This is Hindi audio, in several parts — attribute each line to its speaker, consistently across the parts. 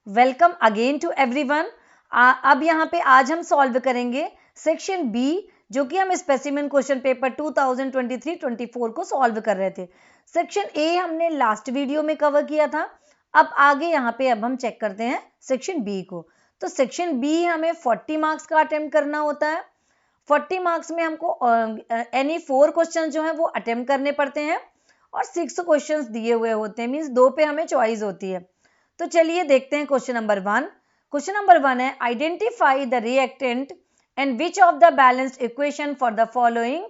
Speaker 1: Welcome again to everyone. अब यहाँ पे आज हम सॉल्व करेंगे सेक्शन बी, जो कि हम स्पेसिमेन क्वेश्चन पेपर 2023-24 को सॉल्व कर रहे थे। सेक्शन ए हमने लास्ट वीडियो में कवर किया था। अब आगे यहाँ पे अब हम चेक करते हैं सेक्शन बी को। तो सेक्शन बी हमें 40 मार्क्स का अटेम्प्ट करना होता है। 40 मार्क्स में हमको एनी 4 क्वेश्चन जो है वो अटेम्प्ट करने पड़ते हैं और 6 क्वेश्चंस दिए हुए होते हैं, मीन्स 2 पे हमें चॉइस होती है। तो चलिए देखते हैं क्वेश्चन नंबर 1। क्वेश्चन नंबर 1 है identify the reactant and which of the balanced equation for the following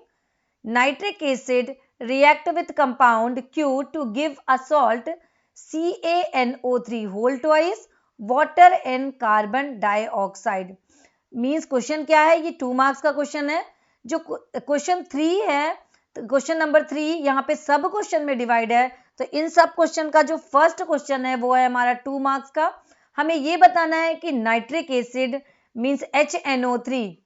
Speaker 1: nitric acid react with compound Q to give a salt CaNO3 whole twice water and carbon dioxide। Means question क्या है, ये 2 मार्क्स का क्वेश्चन है। जो क्वेश्चन 3 है, क्वेश्चन नंबर 3 यहाँ पे सब क्वेश्चन में डिवाइड है। तो इन सब क्वेश्चन का जो फर्स्ट क्वेश्चन है वो है हमारा 2 मार्क्स का। हमें ये बताना है कि नाइट्रिक एसिड मीन्स HNO3,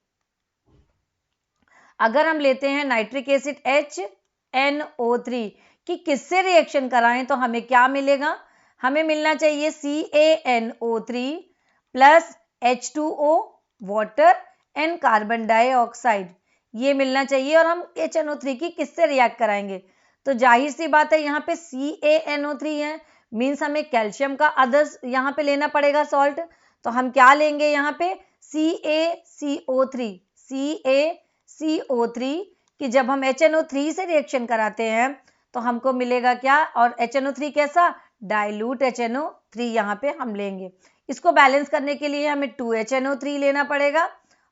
Speaker 1: अगर हम लेते हैं नाइट्रिक एसिड HNO3 कि किससे रिएक्शन कराएं तो हमें क्या मिलेगा, हमें मिलना चाहिए CaNO3 plus H2O water and carbon dioxide, ये मिलना चाहिए। और हम HNO3 की किससे रिएक्ट कराएंगे, तो जाहिर सी बात है यहाँ पे CaNO3 है, मीन्स हमें कैल्शियम का अदर्स यहाँ पे लेना पड़ेगा सॉल्ट। तो हम क्या लेंगे यहाँ पे CaCO3 कि जब हम HNO3 से रिएक्शन कराते हैं तो हमको मिलेगा क्या, और HNO3 कैसा, डाइल्यूट HNO3 यहाँ पे हम लेंगे। इसको बैलेंस करने के लिए हमें 2HNO3 लेना पड़ेगा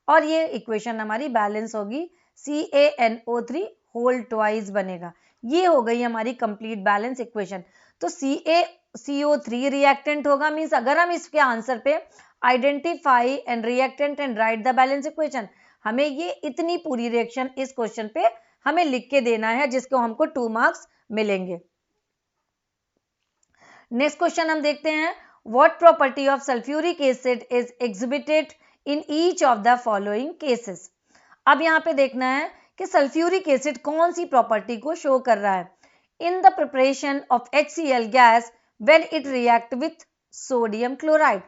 Speaker 1: और ये इक्वेशन हमारी बैलेंस होगी, CaNO3 होल ट्वाइस बनेगा। ये हो गई हमारी कंप्लीट बैलेंस इक्वेशन। तो CaCO3 रिएक्टेंट होगा, मीन्स अगर हम इसके आंसर पे identify and reactant and right the balance equation, हमें ये इतनी पूरी रिएक्शन इस क्वेश्चन पे हमें लिख के देना है, जिसको हमको 2 मार्क्स मिलेंगे। नेक्स्ट क्वेश्चन हम देखते हैं, what property of sulphuric acid is exhibited in each of the following cases. अब यहाँ पे देखना है कि सल्फ्यूरिक एसिड कौन सी प्रॉपर्टी को शो कर रहा है। In the preparation of HCl gas when it react with sodium chloride.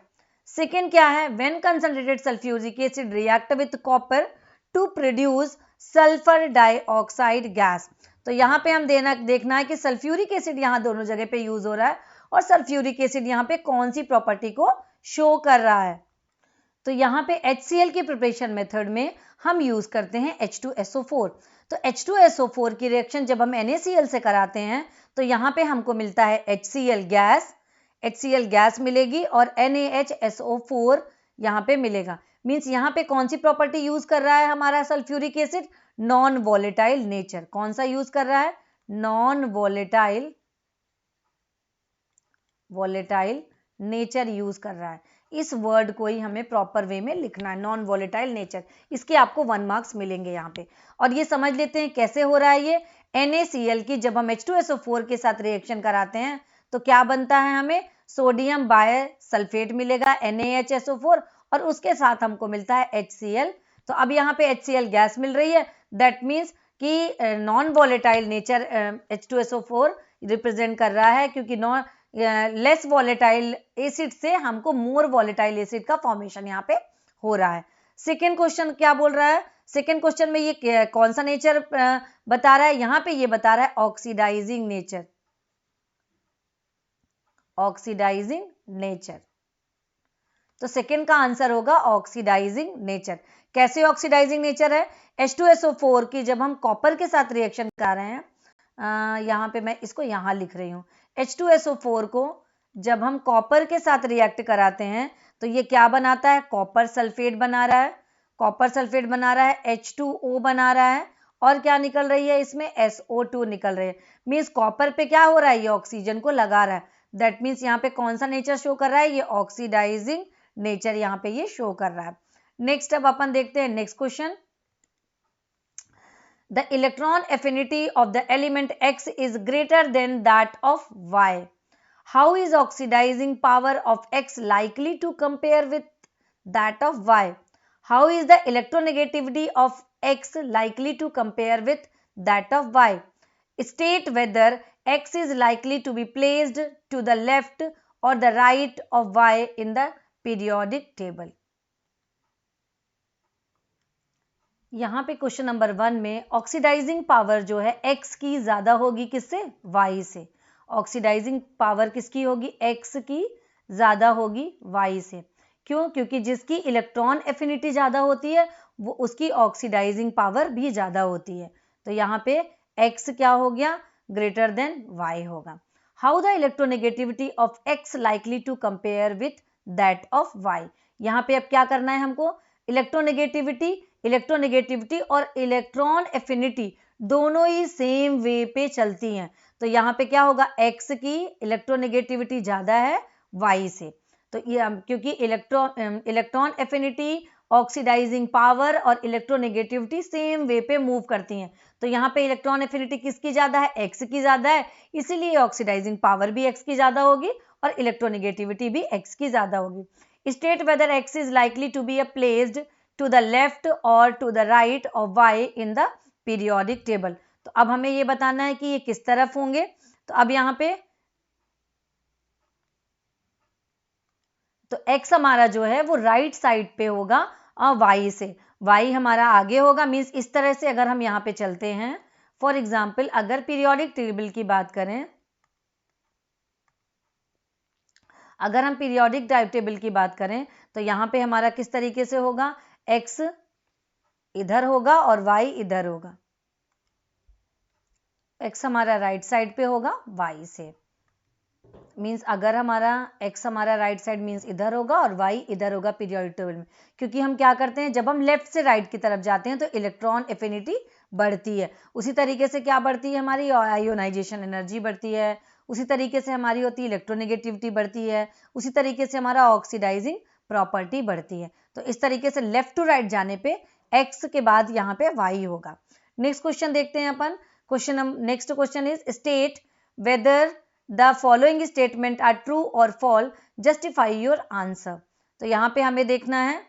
Speaker 1: Second क्या है, when concentrated sulphuric acid react with copper two produce sulphur dioxide gas. तो यहाँ पे हम देखना है कि सल्फ्यूरिक एसिड यहाँ दोनों जगह पे यूज हो रहा है और सल्फ्यूरिक एसिड यहाँ पे कौन सी प्रॉपर्टी को शो कर रहा है। तो यहाँ पे HCl की प्रिपरेशन मेथड में हम यूज करते हैं H2SO4। तो H2SO4 की रिएक्शन जब हम NaCl से कराते हैं तो यहाँ पे हमको मिलता है HCl गैस मिलेगी और NaHSO4 यहाँ पे मिलेगा। मीन्स यहाँ पे कौन सी प्रॉपर्टी यूज कर रहा है हमारा sulphuric acid, non volatile nature. कौन सा यूज कर रहा है, नॉन वॉलेटाइल नेचर यूज कर रहा है। इस वर्ड को ही हमें प्रॉपर वे में लिखना है, नॉन वॉलेटाइल नेचर। इसके आपको 1 मार्क्स मिलेंगे यहाँ पे। और ये समझ लेते हैं कैसे हो रहा है ये, NaCl की जब हम H2SO4 के साथ रिएक्शन कराते हैं तो क्या बनता है, हमें सोडियम बाय सल्फेट मिलेगा NaHSO4 और उसके साथ हमको मिलता है HCl। तो अब यहाँ पे HCl गैस मिल रही है, दैट मीन्स कि non volatile nature H2SO4 represent कर रहा है, क्योंकि नॉन लेस वॉलेटाइल एसिड से हमको मोर वॉलेटाइल एसिड का फॉर्मेशन यहाँ पे हो रहा है। सेकेंड क्वेश्चन क्या बोल रहा है, सेकेंड क्वेश्चन में ये कौन सा नेचर बता रहा है, यहाँ पे ये बता रहा है ऑक्सीडाइजिंग नेचर। तो सेकेंड का आंसर होगा ऑक्सीडाइजिंग नेचर। कैसे ऑक्सीडाइजिंग नेचर है, H2SO4 की जब हम कॉपर के साथ रिएक्शन कर रहे हैं, यहाँ पे मैं इसको यहाँ लिख रही हूँ, H2SO4 को जब हम कॉपर के साथ रिएक्ट कराते हैं तो ये क्या बनाता है, कॉपर सल्फेट बना रहा है, H2O बना रहा है और क्या निकल रही है इसमें, SO2 निकल रही है। मीन्स कॉपर पे क्या हो रहा है, ये ऑक्सीजन को लगा रहा है। दैट मीन्स यहाँ पे कौन सा नेचर शो कर रहा है, ये ऑक्सीडाइजिंग नेचर यहाँ पे ये शो कर रहा है। नेक्स्ट अब अपन देखते हैं next question. The electron affinity of the element X is greater than that of Y. How is oxidizing power of X likely to compare with that of Y? How is the electronegativity of X likely to compare with that of Y? State whether X is likely to be placed to the left or the right of Y in the periodic table. यहाँ पे क्वेश्चन नंबर 1 में ऑक्सीडाइजिंग पावर जो है X की ज़्यादा होगी किससे? Y से। ऑक्सीडाइजिंग पावर किसकी होगी? X की ज़्यादा होगी Y से। क्यों? क्योंकि जिसकी इलेक्ट्रॉन एफिनिटी ज़्यादा होती है वो उसकी ऑक्सीडाइजिंग पावर भी ज़्यादा होती है। तो यहाँ पे X क्या हो गया? ग्रेटर देन Y होगा। How the electronegativity of X likely to compare with that of Y। यहाँ पे अब क्या करना है हमको? इलेक्ट्रोनेगेटिविटी और इलेक्ट्रॉन एफिनिटी दोनों ही सेम वे पे चलती हैं। तो यहाँ पे क्या होगा? X की इलेक्ट्रोनेगेटिविटी ज़्यादा है Y से। तो ये क्योंकि इलेक्ट्रॉन एफिनिटी, ऑक्सीडाइजिंग पावर और इलेक्ट्रोनेगेटिविटी सेम वे पे मूव करती हैं। तो यहाँ पे इलेक्ट्रॉन एफिनिटी किसकी ज़्यादा है? X की ज़्यादा है, इसीलिए ऑक्सीडाइजिंग पावर भी X की ज़्यादा होगी और इलेक्ट्रोनेगेटिविटी भी X की ज़्यादा होगी। State whether X is likely to be placed to the left और to the right of Y in the periodic table. तो अब हमें ये बताना है कि ये किस तरफ होंगे। तो अब यहाँ पे तो X हमारा जो है वो राइट साइड पे होगा Y से। Y हमारा आगे होगा, मीन्स इस तरह से अगर हम यहाँ पे चलते हैं, फॉर एग्जाम्पल अगर पीरियोडिक टेबल की बात करें, अगर हम पीरियोडिक टेबल की बात करें तो यहाँ पे हमारा किस तरीके से होगा? X इधर होगा और Y इधर होगा। X हमारा राइट साइड पे होगा Y से, मीन्स अगर हमारा X हमारा राइट साइड मीन्स इधर होगा और Y इधर होगा पीरियोडिक टेबल में। क्योंकि हम क्या करते हैं, जब हम लेफ्ट से राइट की तरफ जाते हैं तो इलेक्ट्रॉन एफिनिटी बढ़ती है। उसी तरीके से क्या बढ़ती है? हमारी आयोनाइजेशन एनर्जी बढ़ती है। उसी तरीके से हमारी होती है इलेक्ट्रोनेगेटिविटी बढ़ती है। उसी तरीके से हमारा ऑक्सीडाइजिंग प्रॉपर्टी बढ़ती है। तो इस तरीके से लेफ्ट टू राइट जाने पे X के बाद यहाँ पे Y होगा। नेक्स्ट क्वेश्चन देखते हैं अपन। Next question is state whether the following statement are true और फॉल, जस्टिफाई योर आंसर। तो यहां पे हमें देखना है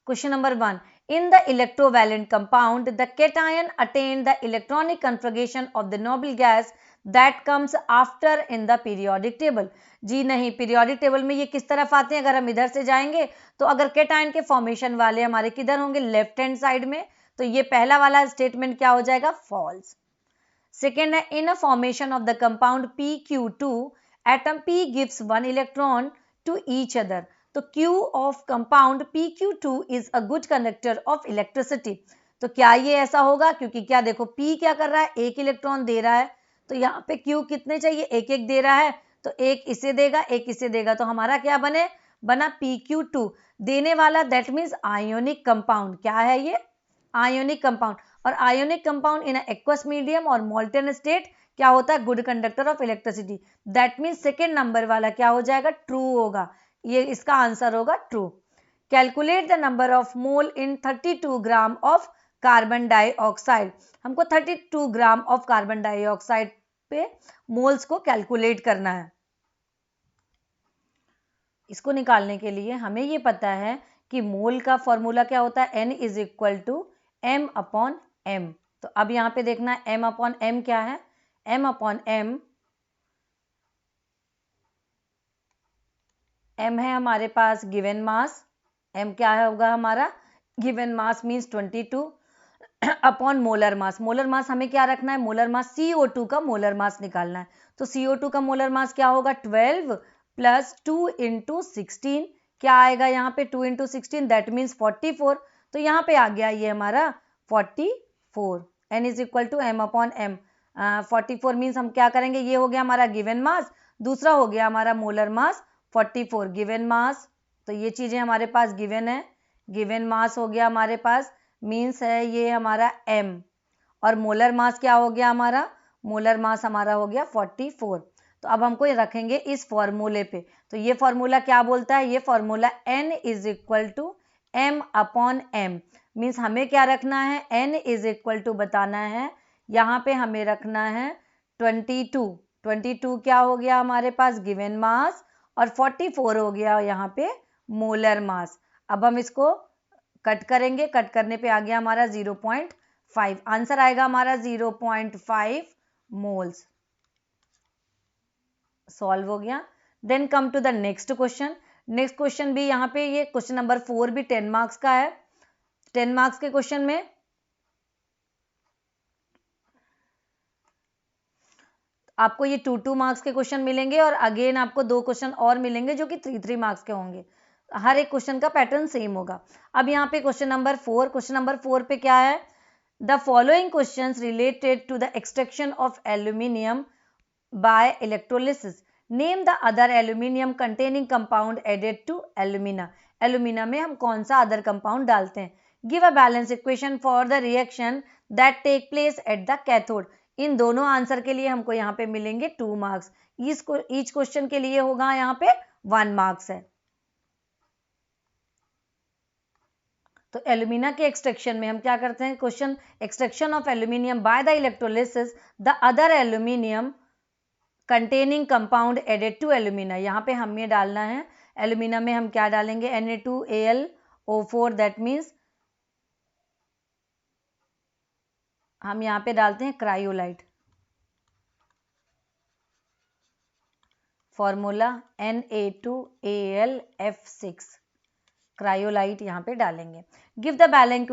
Speaker 1: question number 1, in the electrovalent compound the cation attain the electronic configuration of the noble gas that comes after in the periodic table. जी नहीं, पीरियोडिक टेबल में ये किस तरफ आते हैं? अगर हम इधर से जाएंगे तो अगर कैटायन के फॉर्मेशन वाले हमारे किधर होंगे? लेफ्ट हैंड साइड में। तो ये पहला वाला स्टेटमेंट क्या हो जाएगा? फॉल्स। सेकेंड है, in a formation of the compound PQ2 atom P gives 1 electron to each other. तो Q of compound PQ2 is a good conductor of electricity. तो क्या ये ऐसा होगा? क्योंकि क्या देखो P क्या कर रहा है? एक इलेक्ट्रॉन दे रहा है। तो यहाँ पे Q कितने चाहिए? एक एक दे रहा है। तो एक इसे देगा, एक इसे देगा, तो हमारा क्या बना PQ2 देने वाला। That means ionic compound. क्या है ये? Ionic compound. और ionic compound in aqueous medium और मोल्टेन स्टेट क्या होता है? Good conductor of electricity. That means second number वाला क्या हो जाएगा? ट्रू होगा। ये इसका आंसर होगा true. Calculate the number of mole in 32 gram of carbon dioxide. हमको 32 ग्राम ऑफ कार्बन डाइऑक्साइड पे मोल्स को कैलकुलेट करना है। इसको निकालने के लिए हमें ये पता है कि मोल का फॉर्मूला क्या होता है? N is equal to M upon M। तो अब यहाँ पे देखना है M अपॉन M क्या है? M अपॉन M, M है हमारे पास गिवन मास। M क्या है होगा हमारा? Given mass means 22 upon molar मास। मोलर मास हमें क्या रखना है? मोलर मास CO2 का मोलर मास निकालना है। तो CO2 का मोलर मास क्या होगा? 12 प्लस 2 इंटू 16। क्या आएगा यहाँ पे? 2 इंटू 16 दैट मीन्स 44। तो यहाँ पे आ गया ये हमारा 44। N is equal to M upon M। 44 means हम क्या करेंगे? ये हो गया हमारा गिवन मास, दूसरा हो गया हमारा मोलर मास 44। गिवन मास, तो ये चीजें हमारे पास गिवन है। गिवन मास हो गया हमारे पास, मीन्स है ये हमारा M। और मोलर मास क्या हो गया हमारा? मोलर मास हमारा हो गया 44। तो अब हमको ये रखेंगे इस फॉर्मूले पे। तो ये फॉर्मूला क्या बोलता है? ये formula N is equal to M upon M। Means हमें क्या रखना है? N इज इक्वल टू बताना है, यहाँ पे हमें रखना है 22। 22 क्या हो गया हमारे पास? Given mass. और 44 हो गया यहाँ पे मोलर मास। अब हम इसको कट करेंगे, कट करने पे आ गया हमारा 0.5। आंसर आएगा हमारा 0.5 मोल्स। सॉल्व हो गया। Then come to the next question. Next question भी यहाँ पे ये क्वेश्चन नंबर 4 भी 10 मार्क्स का है। 10 मार्क्स के क्वेश्चन में आपको ये 2 मार्क्स के क्वेश्चन मिलेंगे और अगेन आपको 2 क्वेश्चन और मिलेंगे जो कि 3 मार्क्स के होंगे। हर एक क्वेश्चन का पैटर्न सेम होगा। अब यहाँ पे क्वेश्चन नंबर 4, क्वेश्चन नंबर 4 पे क्या है? The following questions related to the extraction of aluminium by electrolysis, name the other aluminium containing compound added to alumina. Alumina में हम कौन सा अदर कंपाउंड डालते हैं? Give a balance equation for the reaction that take place at the cathode. इन दोनों आंसर के लिए हमको यहाँ पे मिलेंगे 2 मार्क्स। ईच क्वेश्चन के लिए होगा यहाँ पे 1 मार्क्स है। तो एल्यूमिना के एक्सट्रैक्शन में हम क्या करते हैं? Question extraction of aluminium by the electrolysis, the other aluminium containing compound added to alumina. यहाँ पे हमें डालना है एल्यूमिना में हम क्या डालेंगे? Na2Al O4, दैट मीन्स हम यहाँ पे डालते हैं cryolite. Formula Na2Al F6, cryolite यहाँ पे डालेंगे। Give the balance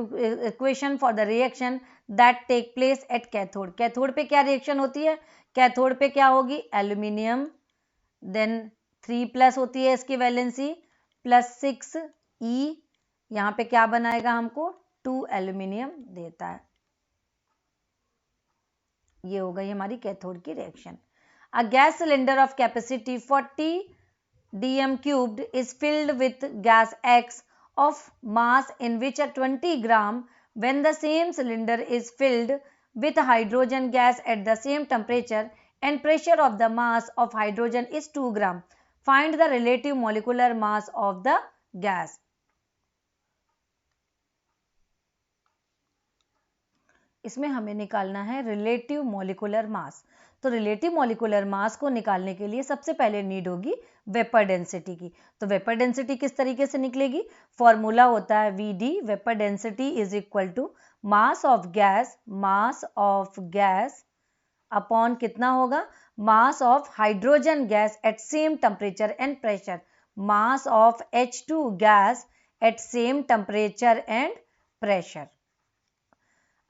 Speaker 1: equation for the reaction that take place at cathode. Cathode पे क्या रिएक्शन होती है? कैथोड पे क्या होगी? एल्यूमिनियम, देन 3+ होती है इसकी वैलेंसी, +6E, यहाँ पे क्या बनाएगा? हमको 2 एल्यूमिनियम देता है। ये हो गई हमारी कैथोड की reaction. A gas cylinder of capacity 40 dm cubed is filled with gas X of mass in which a 20 gram, when the same cylinder is filled with hydrogen gas at the same temperature and pressure of the mass of hydrogen is 2 gram. Find the relative molecular mass of the gas. इसमें हमें निकालना है रिलेटिव मॉलिक्यूलर मास। तो रिलेटिव मॉलिक्यूलर मास को निकालने के लिए सबसे पहले नीड होगी वेपर डेंसिटी की। तो वेपर डेंसिटी किस तरीके से निकलेगी? फॉर्मूला होता है Vd, vapour density is equal to mass of gas upon कितना होगा? Mass of hydrogen gas at same temperature and pressure, mass of H2 gas at same temperature and pressure.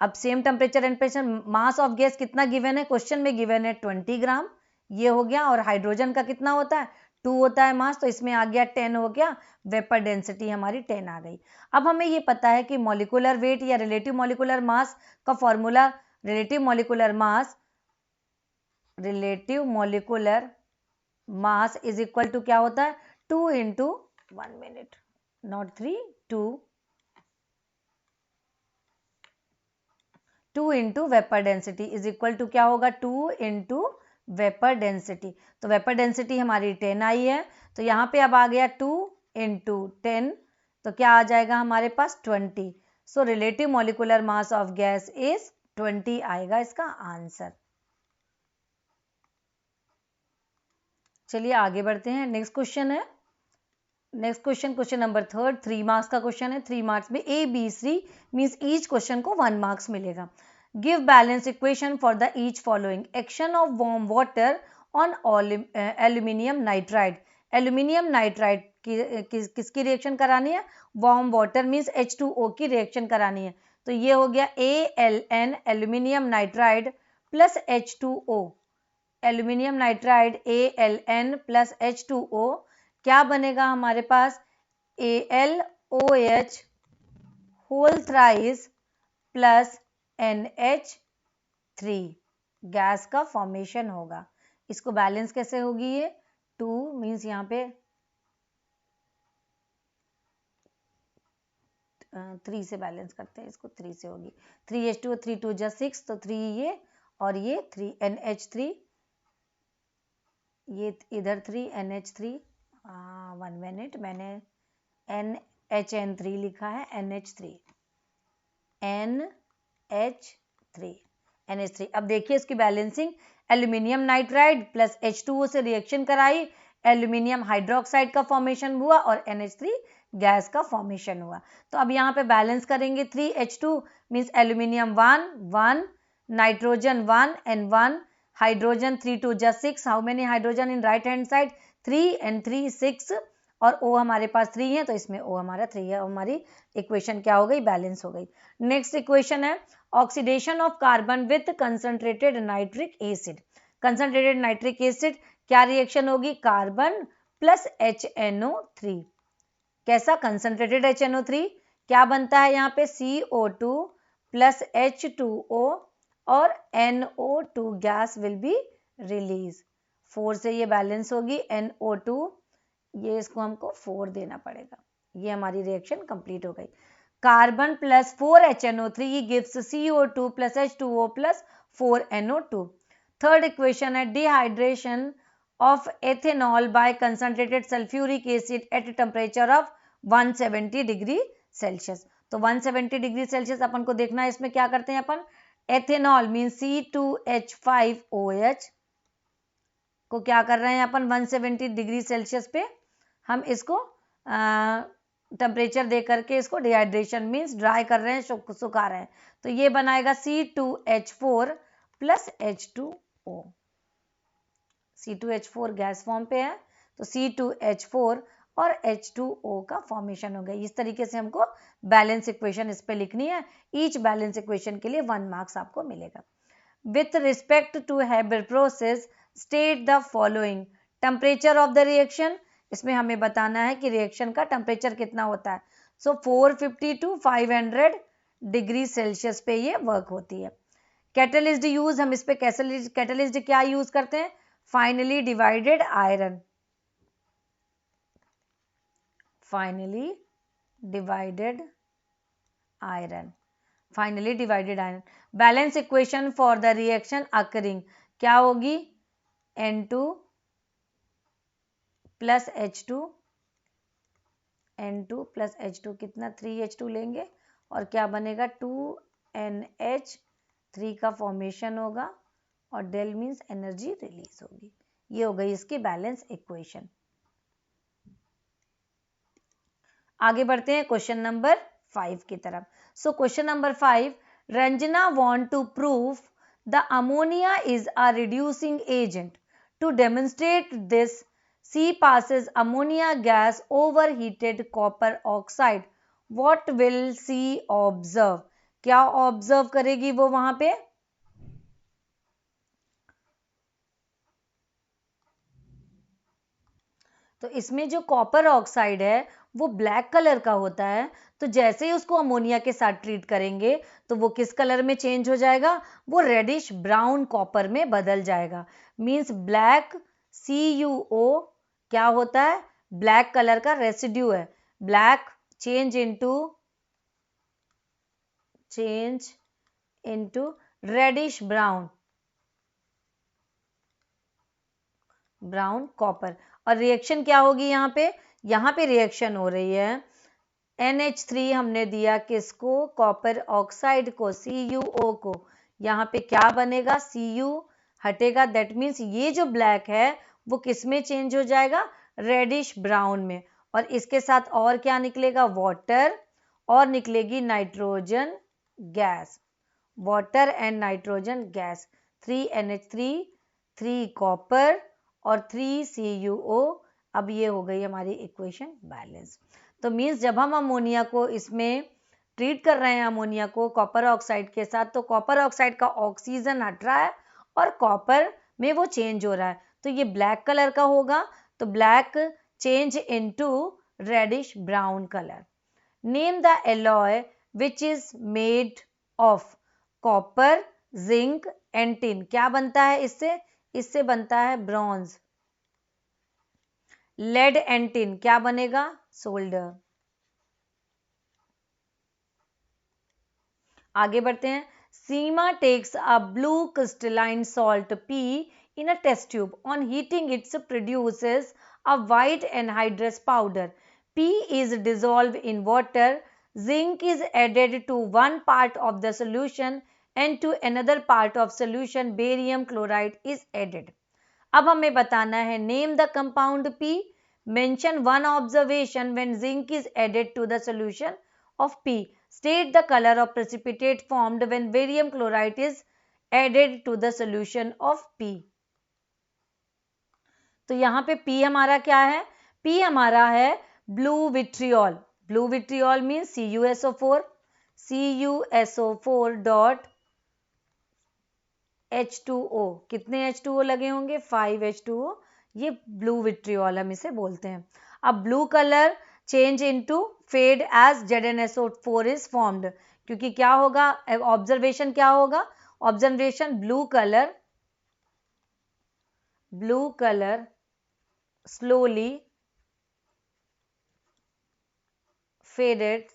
Speaker 1: अब same temperature and pressure, mass of gas कितना गिवन है? क्वेश्चन में गिवन है 20 ग्राम, ये हो गया। और हाइड्रोजन का कितना होता है? 2 होता है मास, तो इसमें आ गया 10 हो गया। वेपर डेंसिटी हमारी 10 आ गई। अब हमें ये पता है कि मॉलिक्यूलर वेट या रिलेटिव मॉलिक्यूलर मास का formula, relative molecular mass is equal to क्या होता है? 2 into 1 minute not 3 2 into vapour density is equal to क्या होगा? 2 इंटू वेपर डेंसिटी। तो वेपर डेंसिटी हमारी 10 आई है, तो यहाँ पे अब आ गया 2 इंटू 10, तो क्या आ जाएगा हमारे पास? 20। So relative molecular mass of gas is 20 आएगा इसका आंसर। चलिए आगे बढ़ते हैं। नेक्स्ट क्वेश्चन है, नेक्स्ट क्वेश्चन नंबर 3, 3 मार्क्स का क्वेश्चन है। 3 मार्क्स में A, B, C means each question को 1 मार्क्स मिलेगा। Give balance equation for the each following. Action of warm water on aluminium nitride. Aluminium nitride किसकी रिएक्शन करानी है? वार्म वाटर मीन्स H2O की रिएक्शन करानी है। तो ये हो गया ALN, aluminium nitride plus H2O। Aluminium nitride ALN plus H2O क्या बनेगा हमारे पास? AlOH whole thrice plus NH3, gas का फॉर्मेशन होगा। इसको बैलेंस कैसे होगी? ये 2 मीन्स यहाँ पे 3 से बैलेंस करते हैं इसको, 3 से होगी। 3H2, 3 2 जा 6, तो 3 ये और ये 3 NH3, ये इधर 3 NH3। 1 मिनट, मैंने NHN3 लिखा है, NH3। अब देखिए इसकी balancing, aluminium nitride plus H2O से रिएक्शन कराई, एल्यूमिनियम हाइड्रोक्साइड का फॉर्मेशन हुआ और NH3 गैस का फॉर्मेशन हुआ। तो अब यहाँ पे बैलेंस करेंगे। 3H2 means aluminium 1 1, nitrogen 1 and 1, hydrogen 3 2 जा 6, how many hydrogen in right hand side 3 and 3 6, और O हमारे पास 3 है तो इसमें O हमारा 3 है, हमारी इक्वेशन क्या हो गई, बैलेंस हो गई। नेक्स्ट इक्वेशन है oxidation of carbon with concentrated nitric acid. Concentrated nitric acid क्या रिएक्शन होगी, कार्बन प्लस HNO3। कैसा, कंसंट्रेटेड HNO3, क्या बनता है यहाँ पे CO2 प्लस H2O और NO2 gas will be release. 4 से ये बैलेंस होगी, NO2 ये इसको हमको 4 देना पड़ेगा। ये हमारी रिएक्शन कंप्लीट हो गई। Carbon plus 4HNO3 gives CO2 plus H2O plus 4NO2। Third equation है dehydration of ethanol by concentrated sulfuric acid at a temperature of 170 degree Celsius. तो 170 डिग्री सेल्सियस अपन को देखना है, इसमें क्या करते हैं अपन, एथेनॉल मीन C2H5OH को क्या कर रहे हैं अपन 170 डिग्री सेल्सियस पे हम इसको टेम्परेचर दे करके इसको डिहाइड्रेशन मीन्स ड्राई कर रहे हैं, सुखा रहे हैं। तो ये बनाएगा C2H4 plus H2O। C2H4 gas form पे है तो C2H4 और H2O का फॉर्मेशन हो गया। इस तरीके से हमको बैलेंस इक्वेशन इस पे लिखनी है। ईच बैलेंस इक्वेशन के लिए 1 मार्क्स आपको मिलेगा। With respect to Haber process state the following. Temperature of the reaction, इसमें हमें बताना है कि रिएक्शन का टेम्परेचर कितना होता है। सो 450 टू 500 डिग्री सेल्सियस पे ये वर्क होती है। कैटलिस्ट यूज, हम इस पे कैटलिस्ट क्या यूज करते हैं, finally divided iron. Finally divided iron, finally divided iron. Balance equation for the reaction occurring क्या होगी, N2 plus H2, N2 plus H2 कितना 3H2 लेंगे और क्या बनेगा 2NH3 का फॉर्मेशन होगा और डेल मीन्स एनर्जी रिलीज होगी। ये हो गई इसकी बैलेंस इक्वेशन। आगे बढ़ते हैं क्वेश्चन नंबर 5 की तरफ। So question number 5, Ranjana want to prove the ammonia is a reducing agent. To demonstrate this she passes ammonia gas over heated copper oxide. What will she observe? क्या ऑब्जर्व करेगी वो वहां पे, तो इसमें जो कॉपर ऑक्साइड है वो ब्लैक कलर का होता है। तो जैसे ही उसको अमोनिया के साथ ट्रीट करेंगे तो वो किस कलर में चेंज हो जाएगा, वो रेडिश ब्राउन कॉपर में बदल जाएगा। मींस ब्लैक CuO क्या होता है, ब्लैक कलर का रेसिड्यू है। Black change into reddish brown copper. और रिएक्शन क्या होगी यहाँ पे रिएक्शन हो रही है NH3 हमने दिया किसको, कॉपर ऑक्साइड को, CuO को। यहाँ पे क्या बनेगा, Cu हटेगा, दैट मीन्स ये जो ब्लैक है वो किस में चेंज हो जाएगा, रेडिश ब्राउन में। और इसके साथ और क्या निकलेगा, वाटर, और निकलेगी nitrogen gas, water and nitrogen gas. 3NH3, 3 copper और 3 CuO। अब ये हो गई हमारी इक्वेशन बैलेंस। तो मीन्स जब हम अमोनिया को इसमें ट्रीट कर रहे हैं, अमोनिया को कॉपर ऑक्साइड के साथ, तो कॉपर ऑक्साइड का ऑक्सीजन हट रहा है और कॉपर में वो चेंज हो रहा है। तो ये ब्लैक कलर का होगा, तो black change into reddish brown colour. Name the alloy which is made of copper, zinc and tin. क्या बनता है इससे बनता है ब्रॉन्ज। लेड एंड टिन क्या बनेगा, सोल्डर। आगे बढ़ते हैं। Seema takes a blue crystalline salt P in a test tube. On heating it produces a white anhydrous powder. P is dissolved in water. Zinc is added to one part of the solution and to another part of solution barium chloride is added. अब हमें बताना है name the compound P, mention one observation when zinc is added to the solution of P, state the colour of precipitate formed when barium chloride is added to the solution of P। तो यहाँ पे P हमारा क्या है? P हमारा है blue vitriol. Blue vitriol means CuSO4, CuSO4 dot H2O। कितने H2O लगे होंगे? 5 H2O। ये ब्लू विट्रियोल हम इसे बोलते हैं। अब blue colour change into fade as ZnSO4 is formed, क्योंकि क्या होगा? ऑब्जर्वेशन क्या होगा? Observation blue colour slowly fades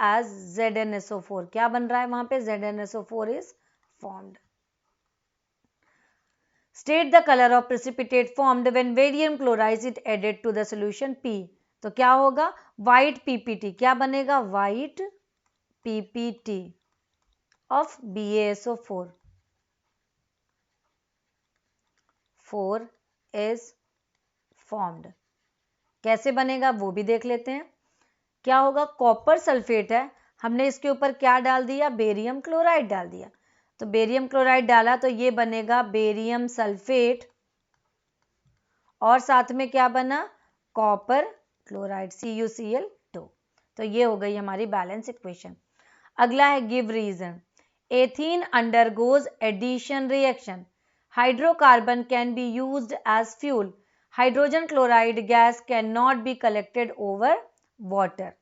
Speaker 1: as ZnSO4। क्या बन रहा है वहां पे? ZnSO4 is formed। State the color of precipitate formed when barium chloride is added to the solution P। तो क्या होगा? white PPT। क्या बनेगा? white PPT of BaSO4 is formed। कैसे बनेगा वो भी देख लेते हैं। क्या होगा? कॉपर सल्फेट है, हमने इसके ऊपर क्या डाल दिया? बेरियम क्लोराइड डाल दिया। तो बेरियम क्लोराइड डाला तो ये बनेगा बेरियम सल्फेट, और साथ में क्या बना? Copper chloride CuCl2। तो ये हो गई हमारी बैलेंस इक्वेशन। अगला है give reason. Ethene undergoes addition reaction, hydrocarbon can be used as fuel, hydrogen chloride gas can not be collected over water.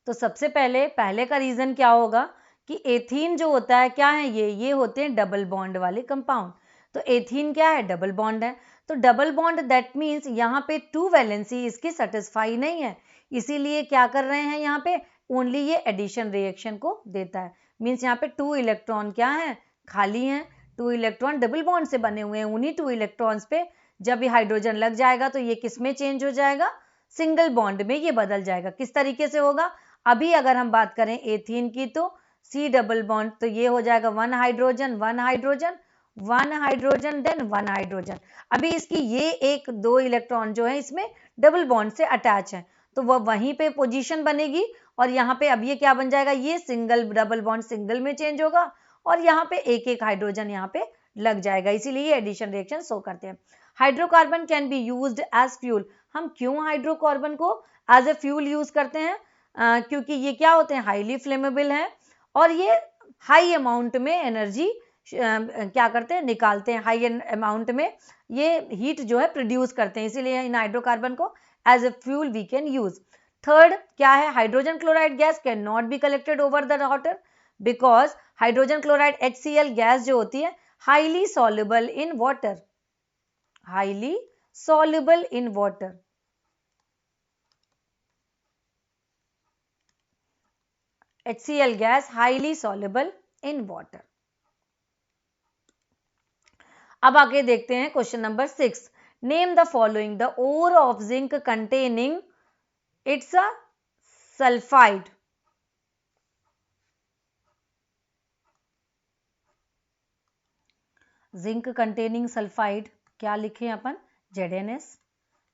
Speaker 1: तो सबसे पहले का रीजन क्या होगा कि एथीन जो होता है क्या है? ये होते हैं डबल बॉन्ड वाले कंपाउंड। तो एथीन क्या है? डबल बॉन्ड है। तो डबल बॉन्ड दैट मीन्स यहाँ पे 2 वैलेंसी इसकी सेटिस्फाई नहीं है, इसीलिए क्या कर रहे हैं यहाँ पे? ओनली ये एडिशन रिएक्शन को देता है। मीन्स यहाँ पे 2 इलेक्ट्रॉन क्या है? खाली हैं। 2 इलेक्ट्रॉन डबल बॉन्ड से बने हुए हैं। उन्हीं 2 इलेक्ट्रॉन्स पे जब ये हाइड्रोजन लग जाएगा तो ये किस में चेंज हो जाएगा? सिंगल बॉन्ड में ये बदल जाएगा। किस तरीके से होगा? अभी अगर हम बात करें एथीन की तो C डबल बॉन्ड, तो ये हो जाएगा 1 hydrogen 1 hydrogen 1 hydrogen then 1 hydrogen. अभी इसकी ये 1-2 इलेक्ट्रॉन जो है इसमें डबल बॉन्ड से अटैच है, तो वह वहीं पे पोजीशन बनेगी, और यहाँ पे अब ये क्या बन जाएगा? ये सिंगल डबल बॉन्ड सिंगल में चेंज होगा, और यहाँ पे एक हाइड्रोजन यहाँ पे लग जाएगा, इसीलिए ये एडिशन रिएक्शन शो करते हैं। Hydrocarbon can be used as fuel. हम क्यों हाइड्रोकार्बन को एज ए फ्यूल यूज करते हैं? क्योंकि ये क्या होते हैं? हाईली फ्लेमेबल हैं, और ये हाई अमाउंट में एनर्जी क्या करते हैं? निकालते हैं। हाई अमाउंट में ये हीट जो है प्रोड्यूस करते हैं, इसीलिए इन हाइड्रोकार्बन को as a fuel we can use. Third क्या है? Hydrogen chloride gas can not be collected over the water, because hydrogen chloride HCl gas जो होती है highly soluble in water, highly soluble in water. HCl gas highly soluble in water। अब आगे देखते हैं question number 6। Name the following the ore of zinc containing its a sulphide. Zinc containing sulphide क्या लिखे अपन? ZnS।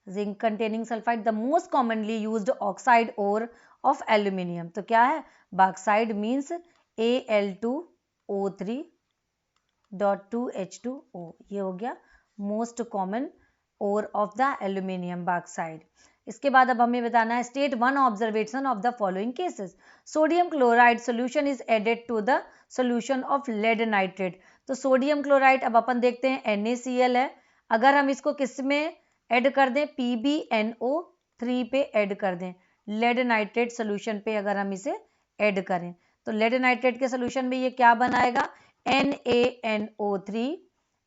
Speaker 1: Zinc containing sulphide the most commonly used oxide ore of aluminium. तो क्या है? Bauxite means Al2O3 .2H2O। ये हो गया most common ore of the aluminium bauxite. इसके बाद अब हमें बताना है state one observation of the following cases. Sodium chloride solution is added to the solution of lead nitrate. तो सोडियम क्लोराइड अब अपन देखते हैं NaCl है, अगर हम इसको किस में ऐड कर दें? PbNO3 पे ऐड कर दें। लेड नाइट्रेट सोल्यूशन पे अगर हम इसे ऐड करें तो लेड नाइट्रेट के सोल्यूशन में ये क्या बनाएगा?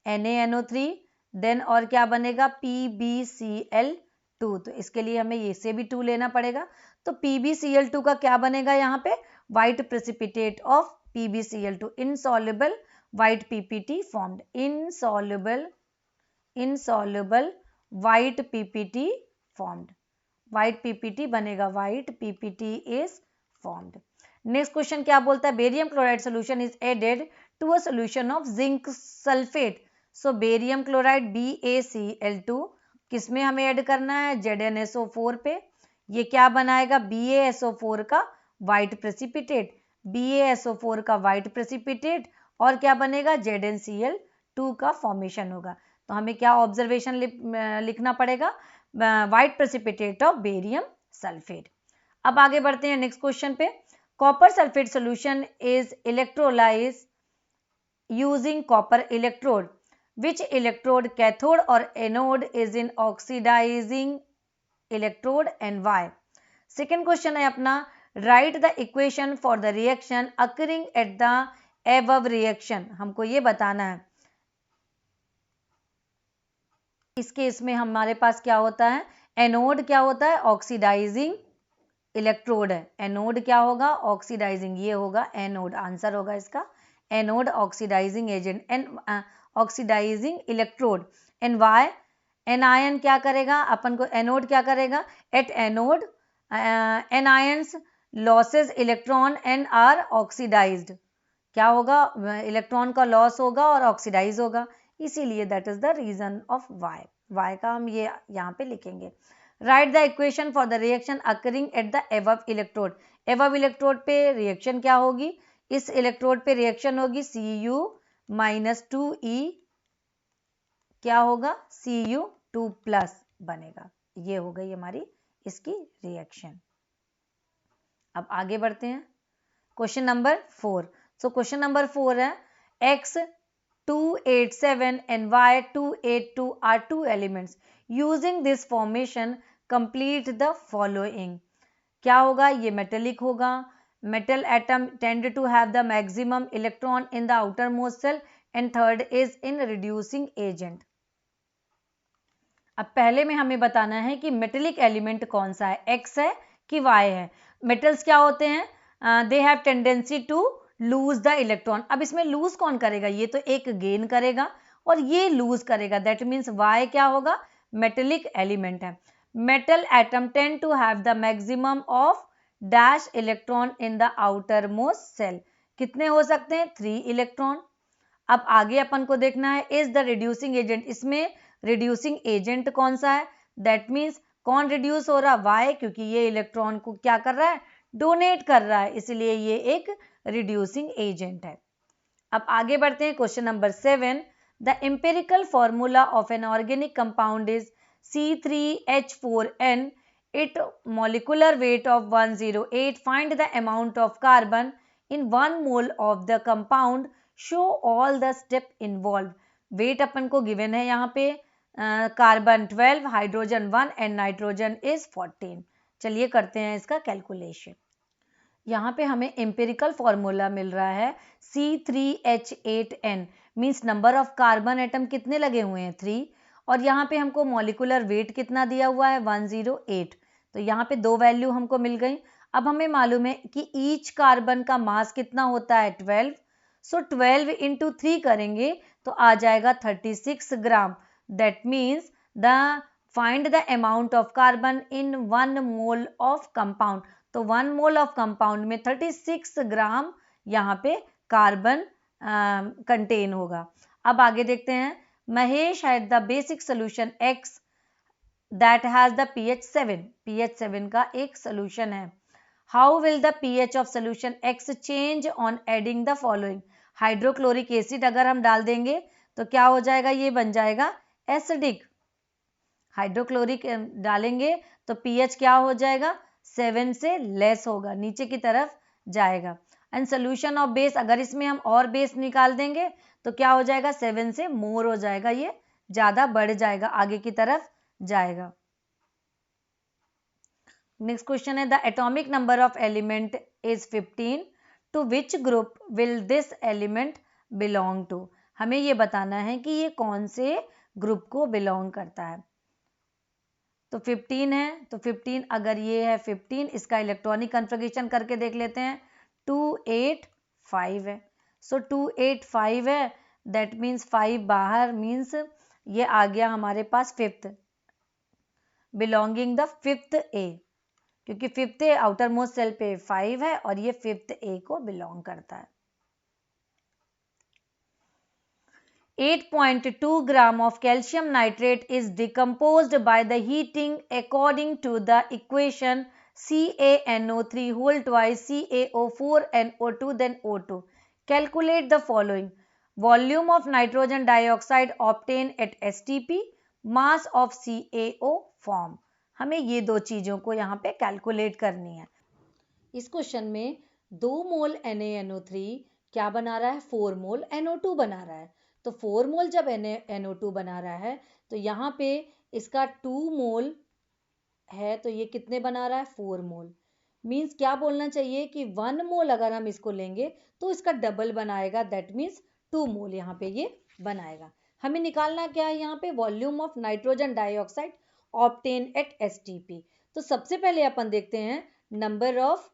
Speaker 1: NaNO3 देन और क्या बनेगा? PbCl2। तो इसके लिए हमें ये से भी 2 लेना पड़ेगा। तो PbCl2 का क्या बनेगा यहाँ पे? White precipitate of PbCl2, insoluble white PPT formed, insoluble white PPT formed, white PPT बनेगा, white PPT is formed. Next question क्या बोलता है? Barium chloride solution is added to a solution of zinc sulphate. So barium chloride BaCl2 किस में हमें ऐड करना है? ZnSO4 पे। ये क्या बनाएगा? BaSO4 का व्हाइट प्रेसिपिटेट। BaSO4 का व्हाइट प्रेसिपिटेट और क्या बनेगा, ZnCl2 का फॉर्मेशन होगा। तो हमें क्या ऑब्जर्वेशन लिखना पड़ेगा, white precipitate of barium sulphate. अब आगे बढ़ते हैं नेक्स्ट क्वेश्चन पे। Copper sulphate solution is electrolyse using copper electrode, which electrode cathode और anode is in oxidising electrode and why. Second question है अपना, write the equation for the reaction occurring at the above reaction. हमको ये बताना है इस केस में हमारे पास क्या होता है, एनोड क्या होता है, ऑक्सीडाइजिंग इलेक्ट्रोड है। एनोड क्या होगा, ऑक्सीडाइजिंग, ये होगा एनोड, आंसर होगा इसका anode oxidising agent and oxidising electrode. And why, anion क्या करेगा अपन को, एनोड क्या करेगा, at anode anions losses electron and are oxidised, क्या होगा, इलेक्ट्रॉन का लॉस होगा और ऑक्सीडाइज होगा, इसीलिए that is the reason of why. Why का हम ये यहाँ पे लिखेंगे। Write the equation for the reaction occurring at the above electrode. Above electrode पे रिएक्शन क्या होगी, इस इलेक्ट्रोड पे रिएक्शन होगी Cu माइनस 2E, क्या होगा, Cu2 प्लस बनेगा। ये हो गई हमारी इसकी रिएक्शन। अब आगे बढ़ते हैं क्वेश्चन नंबर 4। सो क्वेश्चन नंबर 4 है, X287 and Y282 are two elements. Using this formation, complete the following. क्या होगा, ये मेटेलिक होगा। Metal atom tend to have the maximum electron in the outermost shell and third is in reducing agent. अब पहले में हमें बताना है कि मेटेलिक एलिमेंट कौन सा है, X है कि Y है। मेटल्स क्या होते हैं, they have tendency to lose the electron. अब इसमें लूज कौन करेगा, ये तो एक गेन करेगा और ये लूज करेगा, दैट मीन्स Y क्या होगा, मेटेलिक एलिमेंट है। Metal atom tend to have the maximum of dash electron in the outermost shell. कितने हो सकते हैं, 3 इलेक्ट्रॉन। अब आगे अपन को देखना है, इज द रिड्यूसिंग एजेंट, इसमें रिड्यूसिंग एजेंट कौन सा है, दैट मीन्स कौन रिड्यूस हो रहा, वाई, क्योंकि ये इलेक्ट्रॉन को क्या कर रहा है, डोनेट कर रहा है, इसलिए ये एक रिड्यूसिंग एजेंट है। अब आगे बढ़ते हैं question number 7। The empirical formula of an organic compound is C3H4n, it molecular weight of 108, find the amount of carbon in 1 mole of the compound, show all the step involved। Weight अपन को गिवन है यहाँ पे, carbon 12, hydrogen 1 and nitrogen is 14। चलिए करते हैं इसका कैलकुलेशन। यहाँ पे हमें एम्पिरिकल फॉर्मूला मिल रहा है C3H8n, means number of carbon atom कितने लगे हुए हैं, 3, और यहाँ पे हमको मॉलिक्यूलर वेट कितना दिया हुआ है, 108। तो यहाँ पे 2 वैल्यू हमको मिल गई। अब हमें मालूम है कि ईच कार्बन का मास कितना होता है, 12। सो 12 इंटू 3 करेंगे तो आ जाएगा 36 ग्राम। That means the find the amount of carbon in 1 mole of compound. तो 1 मोल ऑफ कंपाउंड में 36 ग्राम यहाँ पे कार्बन कंटेन होगा। अब आगे देखते हैं, Mahesh had the basic solution X that has the pH 7 का एक सोल्यूशन है। How will the pH of solution X change on adding the following. Hydrochloric acid अगर हम डाल देंगे तो क्या हो जाएगा, ये बन जाएगा एसिडिक। हाइड्रोक्लोरिक डालेंगे तो pH क्या हो जाएगा, 7 से लेस होगा, नीचे की तरफ जाएगा। एंड सोल्यूशन ऑफ बेस, अगर इसमें हम और बेस निकाल देंगे तो क्या हो जाएगा, 7 से मोर हो जाएगा, ये ज्यादा बढ़ जाएगा, आगे की तरफ जाएगा। नेक्स्ट क्वेश्चन है, the atomic number of element is 15, to which group will this element belong to. हमें ये बताना है कि ये कौन से ग्रुप को बिलोंग करता है। तो 15 है, तो 15 अगर ये है 15, इसका इलेक्ट्रॉनिक कन्फिगरेशन करके देख लेते हैं, 285 है। सो 285 है, दैट मीन्स 5 बाहर, मीन्स ये आ गया हमारे पास 5th, बिलोंगिंग द 5th ए, क्योंकि 5th ए आउटर मोस्ट सेल पे 5 है और ये 5th ए को बिलोंग करता है। 8.2 gram of calcium nitrate is decomposed by the heating according to the equation CaNO3 whole twice CaO4NO2 then O2. Calculate the following. Volume of nitrogen dioxide obtained at STP, mass of CaO form. हमें ये दो चीजों को यहाँ पे कैलकुलेट करनी है। इस क्वेश्चन में 2 मोल NaNO3 क्या बना रहा है, 4 मोल NO2 बना रहा है। तो 4 मोल जब NO2 बना रहा है तो यहाँ पे इसका 2 मोल है, तो ये कितने बना रहा है, 4 मोल। मीन्स क्या बोलना चाहिए कि 1 मोल अगर हम इसको लेंगे तो इसका डबल बनाएगा, दैट मीन्स 2 मोल यहाँ पे ये बनाएगा। हमें निकालना क्या है यहाँ पे, volume of nitrogen dioxide obtain at STP। तो सबसे पहले अपन देखते हैं नंबर ऑफ,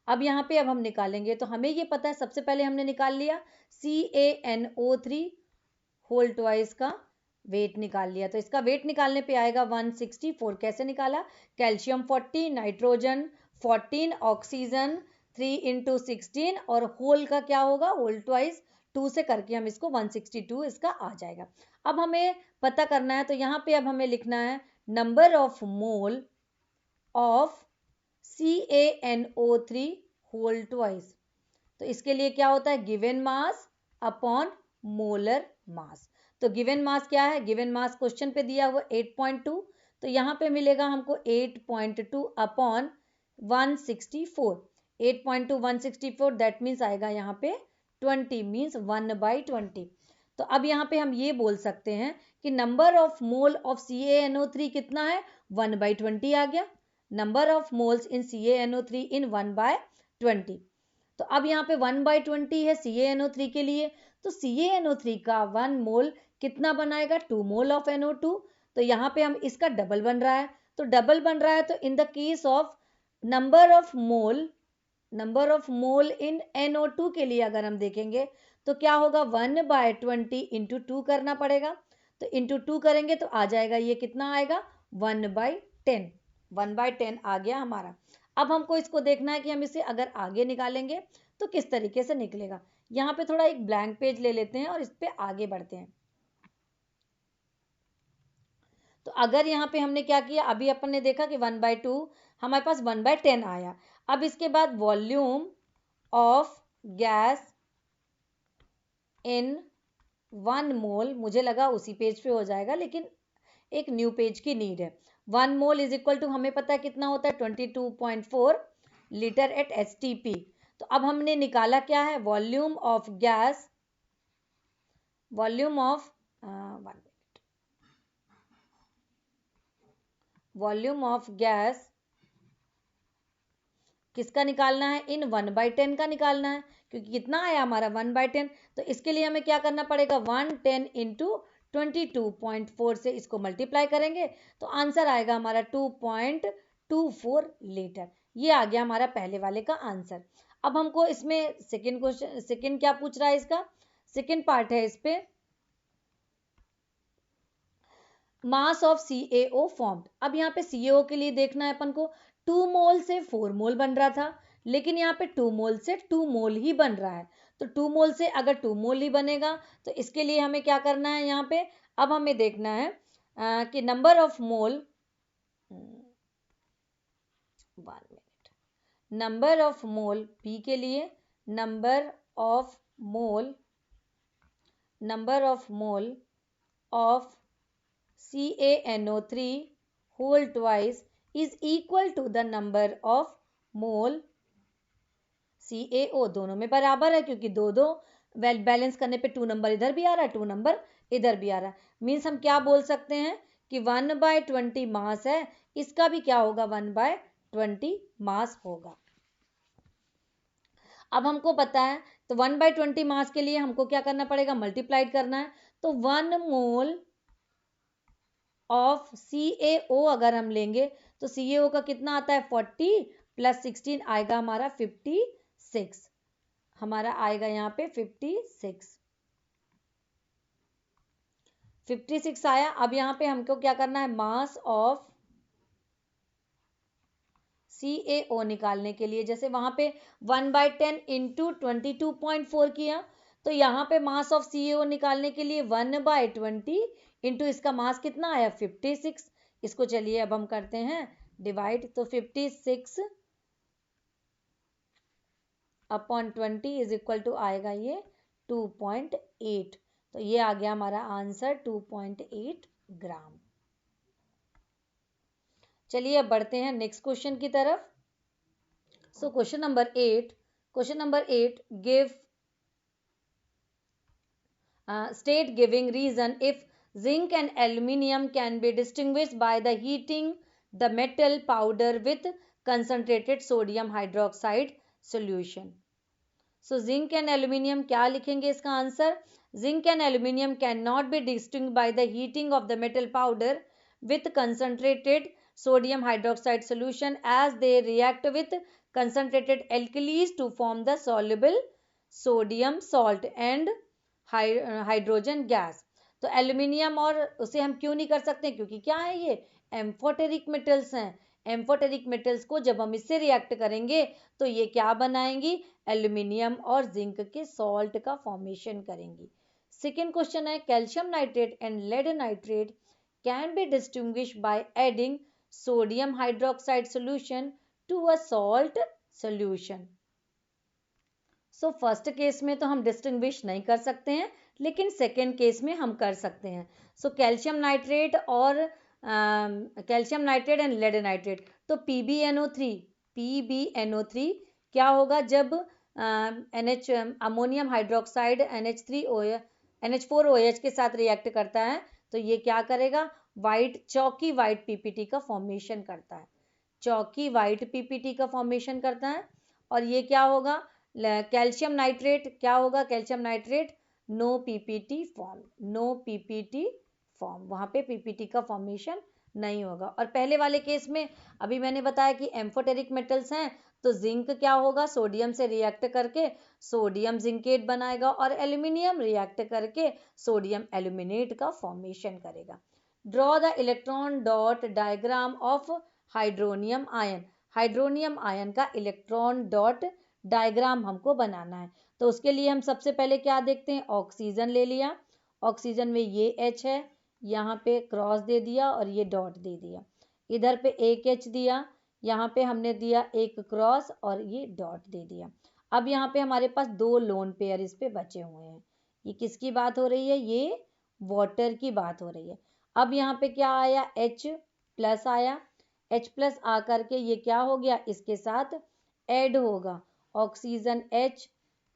Speaker 1: अब यहाँ पे अब हम निकालेंगे तो हमें ये पता है, सबसे पहले हमने निकाल लिया CaNO3 होल ट्वाइस का वेट निकाल लिया। तो इसका वेट निकालने पे आएगा 164। कैसे निकाला, कैल्शियम 40, नाइट्रोजन 14, ऑक्सीजन 3 × 16 और होल का क्या होगा, होल ट्वाइस 2 से करके हम इसको 162 इसका आ जाएगा। अब हमें पता करना है, तो यहाँ पे अब हमें लिखना है number of mole of CaNO3 whole twice. तो इसके लिए क्या होता है, given mass upon molar mass. तो गिवन मास क्या है, गिवन मास क्वेश्चन पे दिया हुआ 8.2, तो यहाँ पे मिलेगा हमको 8.2 अपॉन 164। 8.2 164 दैट मीन्स आएगा यहाँ पे 20, मीन्स 1/20। तो अब यहाँ पे हम ये बोल सकते हैं कि number of mole of CaNO3 कितना है, 1/20 आ गया। Number of moles in CaNO3 इन 1/20। तो अब यहाँ पे 1/20 है CaNO3 के लिए, तो CaNO3 का 1 मोल कितना बनाएगा, 2 मोल ऑफ NO2। तो यहाँ पे हम इसका डबल बन रहा है, तो डबल बन रहा है, तो in the case of number of mole in NO2 के लिए अगर हम देखेंगे तो क्या होगा, 1/20 इंटू 2 करना पड़ेगा। तो इंटू 2 करेंगे तो आ जाएगा, ये कितना आएगा, 1/10। 1/10 आ गया हमारा। अब हमको इसको देखना है कि हम इसे अगर आगे निकालेंगे तो किस तरीके से निकलेगा। यहाँ पे थोड़ा एक ब्लैंक पेज ले लेते हैं और इस पे आगे बढ़ते हैं। तो अगर यहाँ पे हमने क्या किया, अभी अपन ने देखा कि 1/2 हमारे पास 1/10 आया। अब इसके बाद वॉल्यूम ऑफ गैस इन 1 मोल, मुझे लगा उसी पेज पे हो जाएगा, लेकिन एक न्यू पेज की नीड है। 1 मोल इज इक्वल टू, हमें पता है कितना होता है, 22.4 लीटर एट STP। तो अब हमने निकाला क्या है, volume of gas, volume of volume of gas किसका निकालना है, इन 1/10 का निकालना है, क्योंकि कितना आया हमारा 1/10। तो इसके लिए हमें क्या करना पड़ेगा, 110 इंटू 22.4 से इसको मल्टीप्लाई करेंगे तो आंसर आएगा हमारा 2.24 लीटर। ये आ गया हमारा पहले वाले का आंसर। अब हमको इसमें सेकंड क्वेश्चन, सेकंड क्या पूछ रहा है, इसका सेकंड पार्ट है इस पे, मास ऑफ CaO फॉर्म्ड। अब यहाँ पे CaO के लिए देखना है अपन को, 2 मोल से 4 मोल बन रहा था, लेकिन यहाँ पे 2 मोल से 2 मोल ही बन रहा है। तो 2 मोल से अगर 2 मोल ही बनेगा तो इसके लिए हमें क्या करना है, यहाँ पे अब हमें देखना है कि number of mole, 1 minute, number of mole P के लिए, number of mole of CaNO3 whole twice is equal to the number of mole CaO। दोनों में बराबर है, क्योंकि दो दो बैलेंस करने पे 2 नंबर इधर भी आ रहा है, 2 नंबर इधर भी आ रहा है। मीन्स हम क्या बोल सकते हैं कि 1/20 मास है, इसका भी क्या होगा, 1/20 मास होगा। अब हमको पता है, तो 1/20 मास के लिए हमको क्या करना पड़ेगा, मल्टीप्लाइड करना है। तो 1 मोल ऑफ CaO अगर हम लेंगे तो CaO का कितना आता है, 40 + 16 आएगा हमारा 56, हमारा आएगा यहाँ पे 56 आया। अब यहाँ पे हमको क्या करना है, मास ऑफ CaO निकालने के लिए, जैसे वहां पे 1/10 इंटू 22.4 किया, तो यहाँ पे मास ऑफ CaO निकालने के लिए 1/20 इंटू इसका मास कितना आया, 56। इसको चलिए अब हम करते हैं डिवाइड, तो 56 अपॉन 20 इज इक्वल टू आएगा ये 2.8। तो ये आ गया हमारा आंसर 2.8 ग्राम। चलिए अब बढ़ते हैं नेक्स्ट क्वेश्चन की तरफ। So question number 8 give state giving reason if zinc and aluminium can be distinguished by the heating the metal powder with concentrated sodium hydroxide solution। So zinc and aluminium क्या लिखेंगे इसका answer? Zinc and aluminium cannot be distinguished by the heating of the metal powder with concentrated sodium hydroxide solution as they react with concentrated alkalis to form the soluble sodium salt and hydrogen gas. तो एल्यूमिनियम और उसे हम क्यों नहीं कर सकते? क्योंकि क्या है, ये एम्फोटेरिक मेटल्स हैं। एम्फोटेरिक मेटल्स को जब हम इससे रिएक्ट करेंगे तो ये क्या बनाएंगी? एल्यूमिनियम और जिंक के सॉल्ट का फॉर्मेशन करेंगी। सेकेंड क्वेश्चन है calcium nitrate and lead nitrate can be distinguish by adding sodium hydroxide solution to a salt solution. So first case में तो हम डिस्टिंग्विश नहीं कर सकते हैं, लेकिन सेकेंड केस में हम कर सकते हैं। So calcium nitrate and lead nitrate, तो PbNO3 क्या होगा जब अमोनियम हाइड्रोक्साइड NH4OH के साथ रिएक्ट करता है तो ये क्या करेगा? चौकी वाइट पीपीटी का फॉर्मेशन करता है। चौकी वाइट पीपीटी का फॉर्मेशन करता है। और ये क्या होगा? कैल्शियम नाइट्रेट क्या होगा? Calcium nitrate no PPT form, वहां पे पीपीटी का फॉर्मेशन नहीं होगा। और पहले वाले केस में अभी मैंने बताया कि एम्फोटेरिक मेटल्स हैं, तो जिंक क्या होगा? सोडियम से रिएक्ट करके सोडियम जिंकेट बनाएगा और एल्यूमिनियम रिएक्ट करके सोडियम एल्यूमिनेट का फॉर्मेशन करेगा। Draw the electron dot diagram of hydronium ion. Hydronium ion का इलेक्ट्रॉन डॉट डायग्राम हमको बनाना है। तो उसके लिए हम सबसे पहले क्या देखते हैं? ऑक्सीजन ले लिया। ऑक्सीजन में ये H है, यहाँ पे क्रॉस दे दिया और ये डॉट दे दिया। इधर पे एक H दिया, यहाँ पे हमने दिया एक क्रॉस और ये डॉट दे दिया। अब यहाँ पे हमारे पास 2 लोन पेयर इस पे बचे हुए हैं। ये किसकी बात हो रही है? ये वाटर की बात हो रही है। अब यहाँ पे क्या आया? H+ आया। H+ आकर के ये क्या हो गया? इसके साथ ऐड होगा। Oxygen H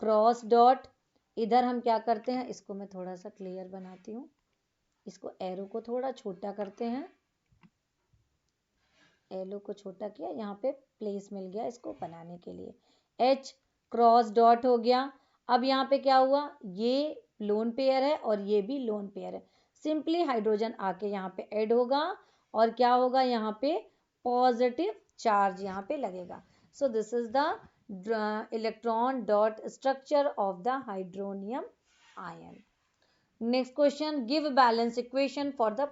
Speaker 1: cross dot. इधर हम क्या करते हैं? इसको मैं थोड़ा सा क्लियर बनाती हूँ। इसको एरो को थोड़ा छोटा करते हैं। एरो को छोटा किया, यहाँ पे प्लेस मिल गया इसको बनाने के लिए। H क्रॉस डॉट हो गया। अब यहाँ पे क्या हुआ? ये लोन पेयर है और ये भी लोन पेयर है। सिंपली हाइड्रोजन आके यहाँ पे ऐड होगा और क्या होगा? यहाँ पे पॉजिटिव चार्ज यहाँ पे लगेगा। So this is the electron dot structure of the hydronium ion. Next question, give balance equation for the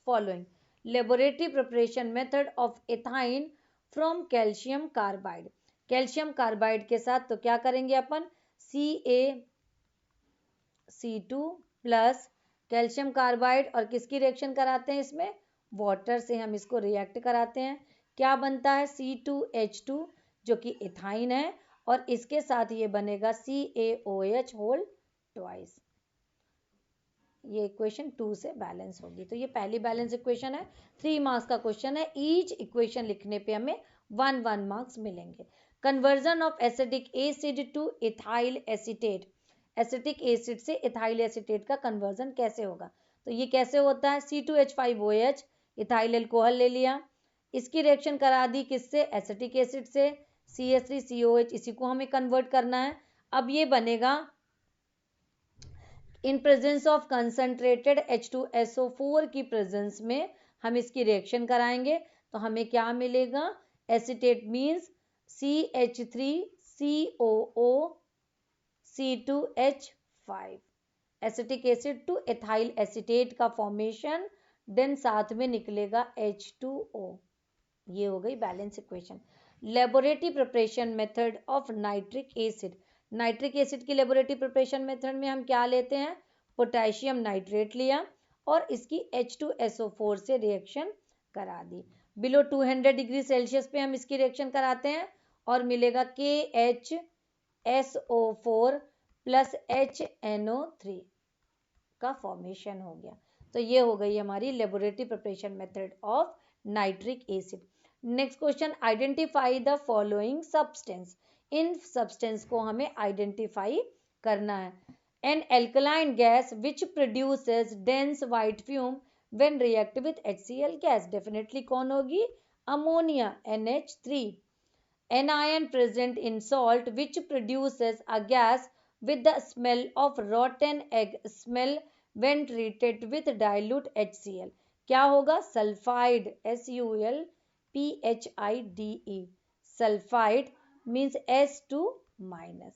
Speaker 1: following. Laboratory preparation method of ethyne from calcium carbide. Calcium carbide के साथ तो क्या करेंगे अपन? CaC2 प्लस कैल्शियम कार्बाइड और किसकी रिएक्शन कराते हैं? इसमें वाटर से हम इसको रिएक्ट कराते हैं। क्या बनता है? C2H2 जो कि इथाइन है और इसके साथ ये बनेगा CaOH होल ट्वाइस। ये इक्वेशन 2 से बैलेंस होगी। तो ये पहली बैलेंस इक्वेशन है। 3 मार्क्स का क्वेश्चन है। ईच इक्वेशन लिखने पे हमें 1 मार्क्स मिलेंगे। Conversion of acetic acid two ethyl acetate. Acetic acid से इथाइल एसीटेट का कन्वर्जन कैसे होगा? तो ये कैसे होता है? C2H5OH इथाइल अल्कोहल ले लिया, इसकी रिएक्शन करा दी किससे? एसिटिक एसिड से। CH3COH, इसी को हमें कन्वर्ट करना है। अब ये बनेगा in presence of concentrated H2SO4 की प्रेजेंस में हम इसकी रिएक्शन कराएंगे तो हमें क्या मिलेगा? Acetate means CH3COOC2H5 acetic acid to ethyl acetate का फॉर्मेशन, देन साथ में निकलेगा H2O। ये हो गई balance equation. Laboratory preparation method of nitric acid. Nitric acid की लेबोरेटरी प्रिपरेशन मेथड में हम क्या लेते हैं? पोटेशियम नाइट्रेट लिया और इसकी H2SO4 से रिएक्शन करा दी। बिलो 200 डिग्री सेल्सियस पे हम इसकी रिएक्शन कराते हैं और मिलेगा KHSO4 प्लस HNO3 का फॉर्मेशन हो गया। तो ये हो गई हमारी laboratory preparation method of nitric acid. Next question, identify the following substance. इन सब्सटेंस को हमें आइडेंटिफाई करना है। An alkaline gas which produces dense white fume when react with HCl gas, definitely कौन होगी, ammonia NH3। anion present in salt which produces a gas with the smell of rotten egg smell when treated with dilute HCl, क्या होगा, sulphide SULPHIDE, sulphide means S2 minus।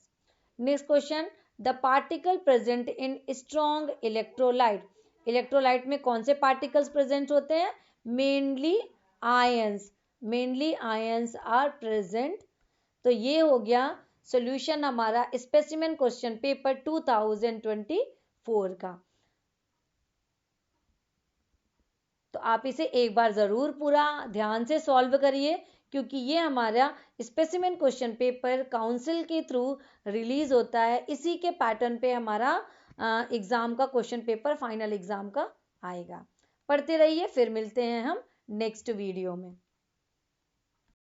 Speaker 1: Next question, the particle present in strong electrolyte. Electrolyte में कौन से पार्टिकल्स प्रेजेंट होते हैं, मेनली आयंस आर प्रेजेंट। तो ये हो गया सॉल्यूशन हमारा स्पेसिमेन क्वेश्चन पेपर 2024 का। तो आप इसे एक बार जरूर पूरा ध्यान से सॉल्व करिए, क्योंकि ये हमारा स्पेसिमेन क्वेश्चन पेपर काउंसिल के थ्रू रिलीज होता है। इसी के पैटर्न पे हमारा एग्जाम का क्वेश्चन पेपर फाइनल एग्जाम का आएगा। पढ़ते रहिए, फिर मिलते हैं हम नेक्स्ट वीडियो में।